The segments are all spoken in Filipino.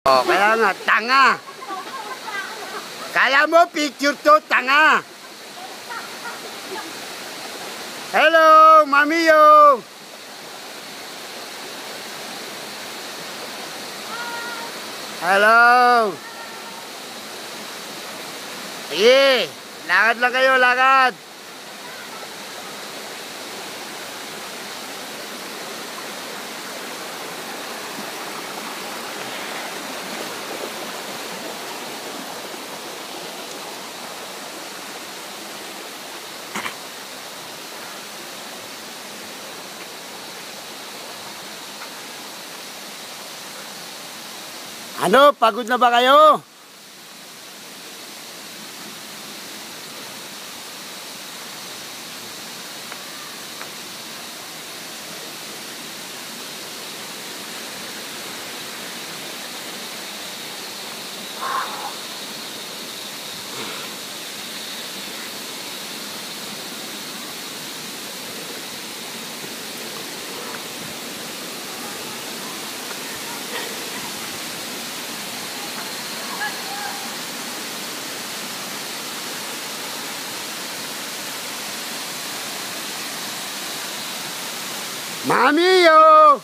Oh, kaya nga, tanga. Kala mo, picture to, tanga. Hello, Mamiyo. Hello. Sige, lakad lang kayo, lakad. Ano, pagod na ba kayo? Mamiyo!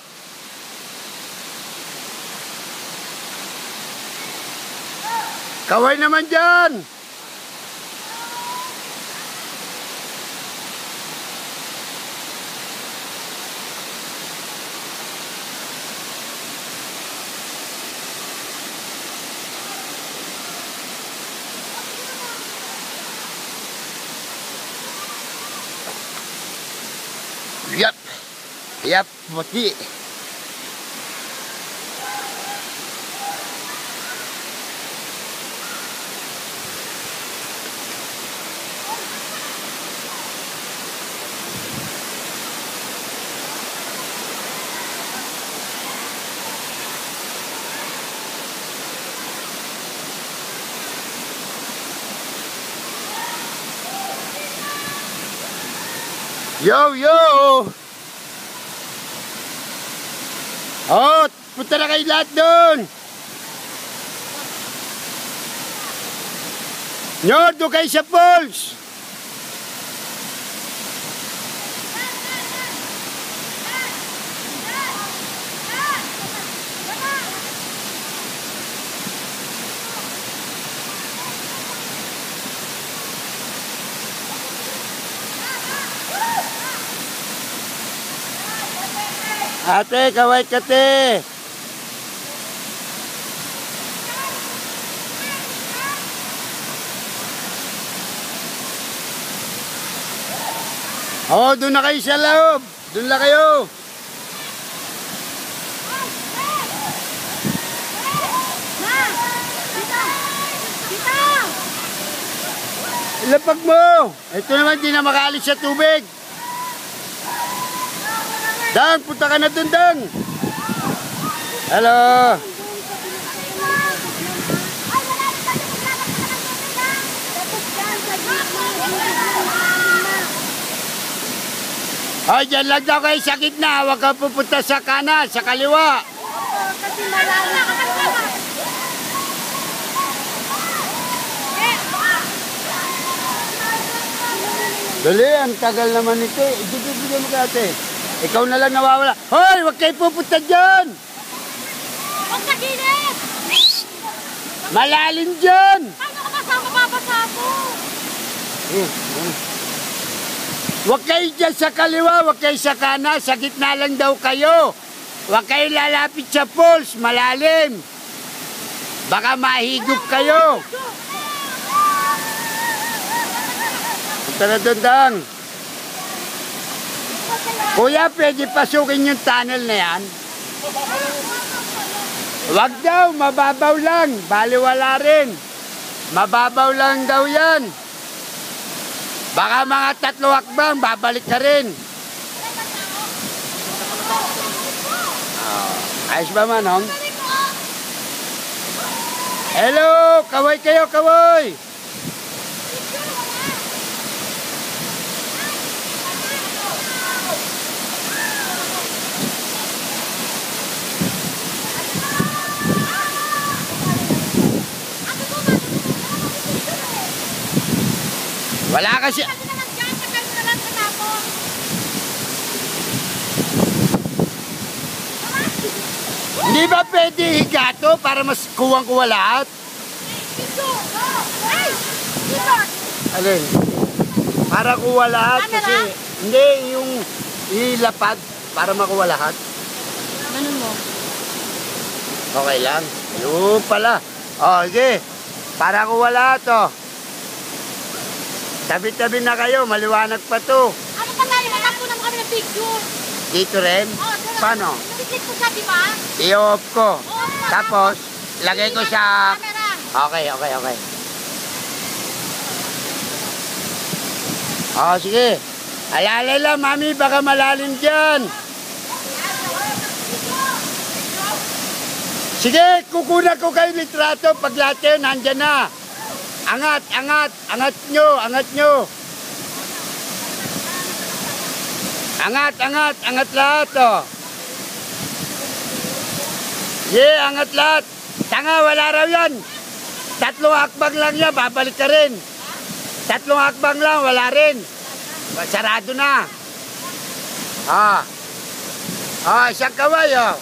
Kaway naman dyan! Yap! Yap, puti. Yo, yo! Oh, punta na kayo lahat doon. Nyo, doon kayo sa falls. Ate, kaway kate. Oh, doon na kayo sa loob. Doon na kayo. Ilapag mo. Ito naman, di na makaalis sa tubig. Dang, punta ka na dun, Dang. Hello. Ay, dyan lang daw kayo sa gitna. Huwag ka pupunta sa kanan, sa kaliwa. Kasi malala. Dali, ang tagal naman ito. Bigyan mo ka, ate. Ikaw na lang nawawala. Hoy, huwag kayo pupunta dyan! Huwag sa gilid! Malalim dyan! Paano ka masama babasa mo? Huwag kayo dyan sa kaliwa, huwag kayo sa kanan, sa gitna lang daw kayo. Huwag kayo lalapit sa falls, malalim. Baka mahigop kayo. Punta na doon, Dang. Kuya, pwede pasukin yung tunnel na yan? Wag daw, mababaw lang. Baliwala rin. Mababaw lang daw yan. Baka mga 3 hakbang, babalik ka rin. Ayos ba, Manong? Hello, kaway kayo, kaway. Wala kasi... Sabi naman dyan, sakay mo na lang sa tapon. Hindi ba pwede higa to para mas kuwang-kuwa lahat? Dito! Ay! Dito! Alin? Para kuha lahat Camera? kasi... Hindi, yung ilapad para makuha lahat. Ganun mo. Okay lang. Yung pala. O, sige. Para kuha lahat, oh. Tabi-tabi na kayo, maliwanag pa to. Ano pa tayo? Nakapunan mo kami ng picture. Dito rin. Paano? Nabiglit ko siya, di ba? I-off ko. Oo. Tapos, lagay ko sa... Camera. Okay. O, sige. Alalay lang, mami, baka malalim dyan. Sige, kukunan ko kayo litrato pag lahat kayo nandyan na. Angat nyo. Angat lahat, oh. Yeah, angat lahat. Tanga, wala raw yan. 3 hakbang lang yan, babalik ka rin. 3 hakbang lang, wala rin. Sarado na. Isang kaway, oh.